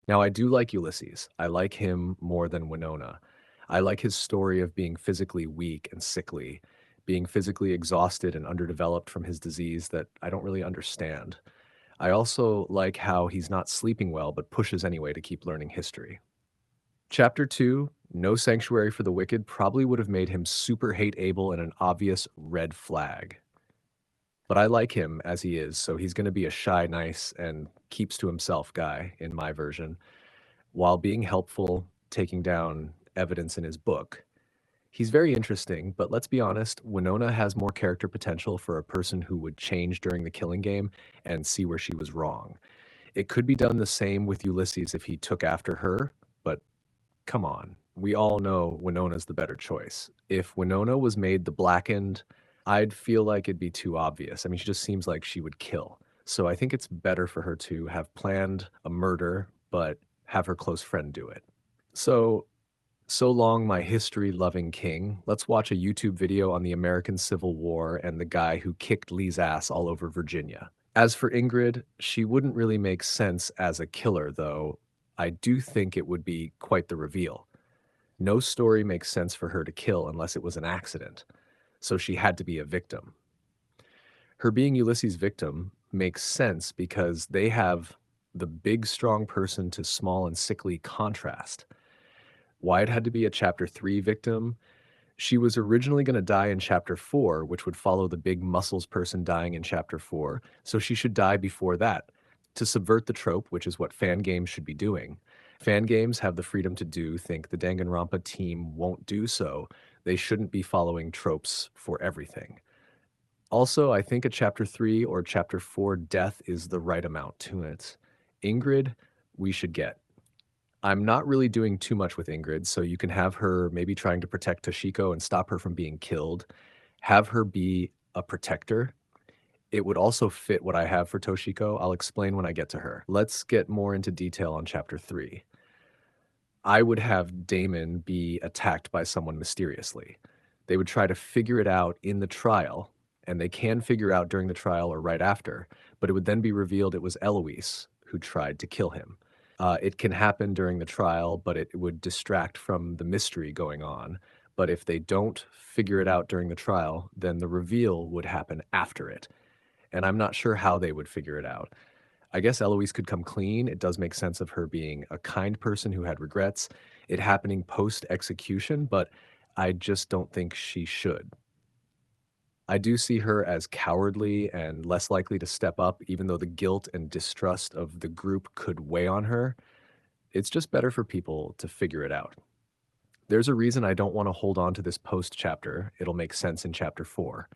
Now, I do like Ulysses. I like him more than Winona. I like his story of being physically weak and sickly, being physically exhausted and underdeveloped from his disease that I don't really understand. I also like how he's not sleeping well but pushes anyway to keep learning history. Chapter 2, No Sanctuary for the Wicked, probably would have made him super hate Abel and an obvious red flag. But I like him as he is, so he's going to be a shy, nice, and keeps to himself guy in my version, while being helpful, taking down evidence in his book. He's very interesting, but let's be honest, Winona has more character potential for a person who would change during the killing game and see where she was wrong. It could be done the same with Ulysses if he took after her, but come on. We all know Winona's the better choice. If Winona was made the Blackened, I'd feel like it'd be too obvious. I mean, she just seems like she would kill. So I think it's better for her to have planned a murder, but have her close friend do it. So, so long, my history loving king. Let's watch a YouTube video on the American Civil War and the guy who kicked Lee's ass all over Virginia. As for Ingrid, she wouldn't really make sense as a killer, though I do think it would be quite the reveal. No story makes sense for her to kill unless it was an accident, so she had to be a victim. Her being Ulysses' victim makes sense because they have the big, strong person to small and sickly contrast. Why it had to be a chapter 3 victim? She was originally going to die in chapter 4, which would follow the big muscles person dying in chapter 4, so she should die before that to subvert the trope, which is what fan games should be doing. Fan games have the freedom to think the Danganronpa team won't do so. They shouldn't be following tropes for everything. Also, I think a chapter 3 or chapter 4 death is the right amount to it. Ingrid, we should get. I'm not really doing too much with Ingrid, so you can have her maybe trying to protect Toshiko and stop her from being killed. Have her be a protector. It would also fit what I have for Toshiko. I'll explain when I get to her. Let's get more into detail on chapter 3. I would have Damon be attacked by someone mysteriously. They would try to figure it out in the trial, and they can figure out during the trial or right after, but it would then be revealed it was Eloise who tried to kill him. It can happen during the trial, but it would distract from the mystery going on. But if they don't figure it out during the trial, then the reveal would happen after it. And I'm not sure how they would figure it out. I guess Eloise could come clean. It does make sense of her being a kind person who had regrets, it happening post execution, but I just don't think she should. I do see her as cowardly and less likely to step up, even though the guilt and distrust of the group could weigh on her. It's just better for people to figure it out. There's a reason I don't want to hold on to this post chapter. It'll make sense in chapter 4.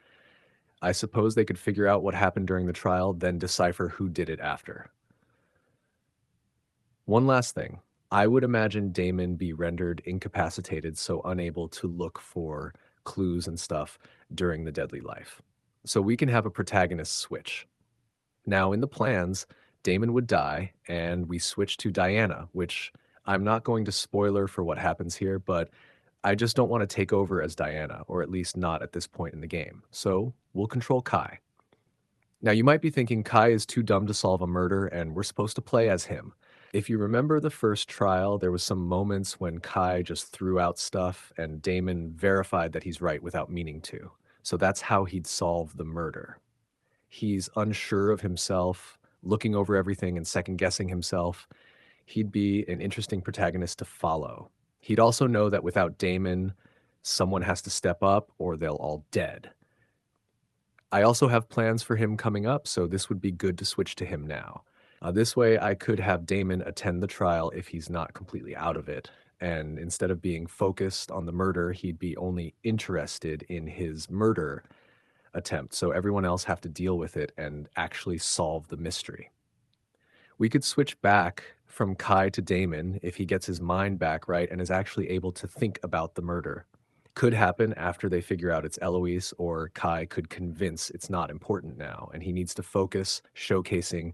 I suppose they could figure out what happened during the trial, then decipher who did it after. One last thing. I would imagine Damon be rendered incapacitated, so unable to look for clues and stuff during the deadly life. So we can have a protagonist switch. Now, in the plans, Damon would die, and we switch to Diana, which I'm not going to spoiler for what happens here, but I just don't want to take over as Diana, or at least not at this point in the game. So we'll control Kai. Now, you might be thinking Kai is too dumb to solve a murder, and we're supposed to play as him. If you remember the first trial, there was some moments when Kai just threw out stuff, and Damon verified that he's right without meaning to. So that's how he'd solve the murder. He's unsure of himself, looking over everything and second guessing himself. He'd be an interesting protagonist to follow. He'd also know that without Damon, someone has to step up or they'll all dead. I also have plans for him coming up, so this would be good to switch to him now. This way, I could have Damon attend the trial if he's not completely out of it. And instead of being focused on the murder, he'd be only interested in his murder attempt. So everyone else have to deal with it and actually solve the mystery. We could switch back from Kai to Damon if he gets his mind back right and is actually able to think about the murder. Could happen after they figure out it's Eloise, or Kai could convince it's not important now, and he needs to focus showcasing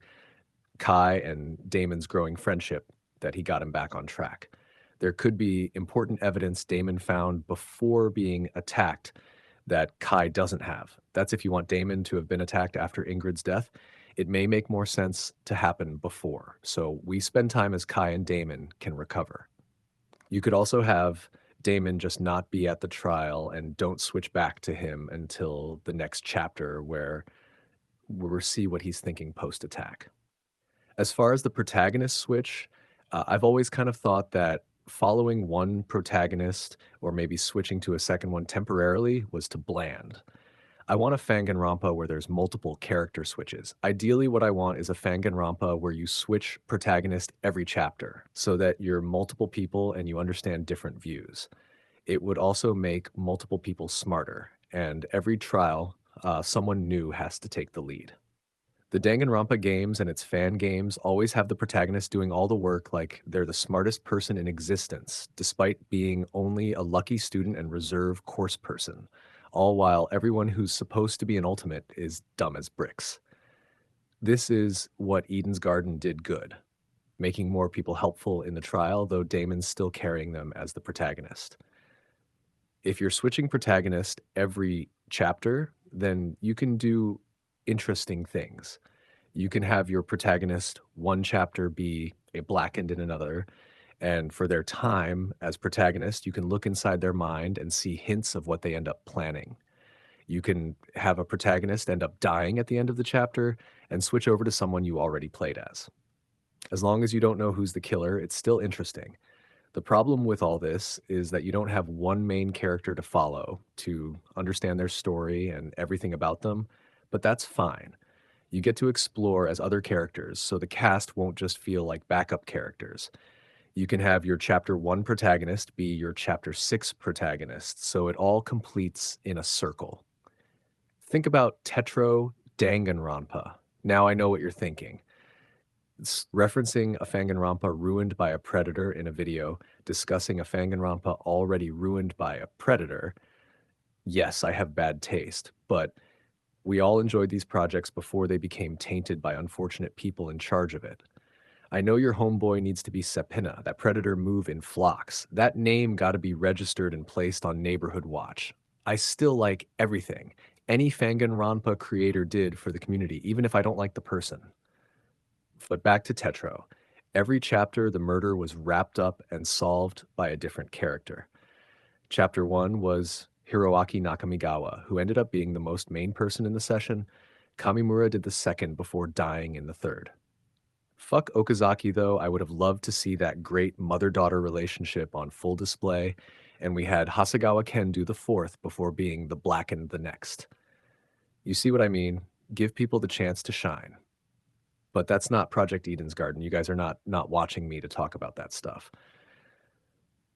Kai and Damon's growing friendship that he got him back on track. There could be important evidence Damon found before being attacked that Kai doesn't have. That's if you want Damon to have been attacked after Ingrid's death. It may make more sense to happen before, so we spend time as Kai and Damon can recover. You could also have Damon just not be at the trial and don't switch back to him until the next chapter where we'll see what he's thinking post-attack. As far as the protagonist switch, I've always kind of thought that following one protagonist or maybe switching to a second one temporarily was to bland. I want a Danganronpa where there's multiple character switches. Ideally, what I want is a Danganronpa where you switch protagonist every chapter so that you're multiple people and you understand different views. It would also make multiple people smarter, and every trial, someone new has to take the lead. The Danganronpa games and its fan games always have the protagonist doing all the work like they're the smartest person in existence, despite being only a lucky student and reserve course person, all while everyone who's supposed to be an ultimate is dumb as bricks. This is what Eden's Garden did good, making more people helpful in the trial, though Damon's still carrying them as the protagonist. If you're switching protagonist every chapter, then you can do interesting things. You can have your protagonist one chapter be a blackened in another, and for their time as protagonist, you can look inside their mind and see hints of what they end up planning. You can have a protagonist end up dying at the end of the chapter and switch over to someone you already played as. As long as you don't know who's the killer, it's still interesting. The problem with all this is that you don't have one main character to follow to understand their story and everything about them, but that's fine. You get to explore as other characters, so the cast won't just feel like backup characters. You can have your chapter 1 protagonist be your chapter 6 protagonist, so it all completes in a circle. Think about Tetro Danganronpa. Now I know what you're thinking. It's referencing a Danganronpa ruined by a predator in a video, discussing a Danganronpa already ruined by a predator. Yes, I have bad taste, but we all enjoyed these projects before they became tainted by unfortunate people in charge of it. I know your homeboy needs to be Sepina, that predator move in flocks. That name gotta be registered and placed on Neighborhood Watch. I still like everything any Danganronpa creator did for the community, even if I don't like the person. But back to Tetro. Every chapter, the murder was wrapped up and solved by a different character. Chapter 1 was Hiroaki Nakamigawa, who ended up being the most main person in the session. Kamimura did the second before dying in the third. Fuck Okazaki, though. I would have loved to see that great mother-daughter relationship on full display, and we had Hasegawa Ken do the fourth before being the blackened the next. You see what I mean? Give people the chance to shine. But that's not Project Eden's Garden. You guys are not watching me to talk about that stuff.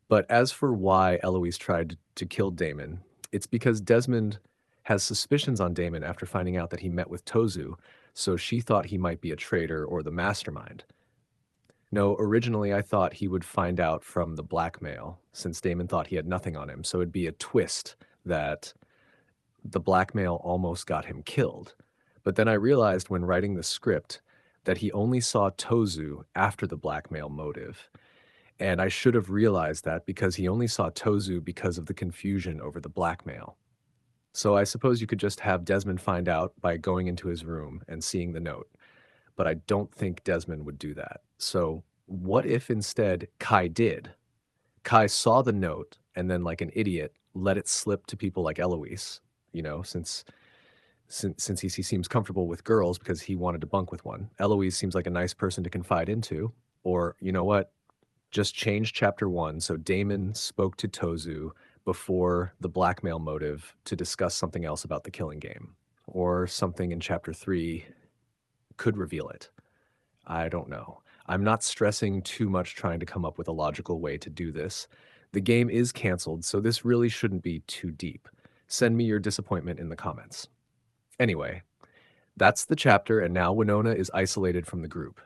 But as for why Eloise tried to kill Damon, it's because Desmond has suspicions on Damon after finding out that he met with Tozu, so she thought he might be a traitor or the mastermind. No, originally I thought he would find out from the blackmail, since Damon thought he had nothing on him, so it'd be a twist that the blackmail almost got him killed. But then I realized when writing the script that he only saw Tozu after the blackmail motive. And I should have realized that because he only saw Tozu because of the confusion over the blackmail. So I suppose you could just have Desmond find out by going into his room and seeing the note. But I don't think Desmond would do that. So what if instead Kai did? Kai saw the note and then, like an idiot, let it slip to people like Eloise, since he seems comfortable with girls because he wanted to bunk with one. Eloise seems like a nice person to confide into. Or, you know what? Just change chapter 1 so Damon spoke to Tozu before the blackmail motive to discuss something else about the killing game. Or something in chapter 3 could reveal it. I don't know. I'm not stressing too much trying to come up with a logical way to do this. The game is canceled, so this really shouldn't be too deep. Send me your disappointment in the comments. Anyway, that's the chapter, and now Winona is isolated from the group.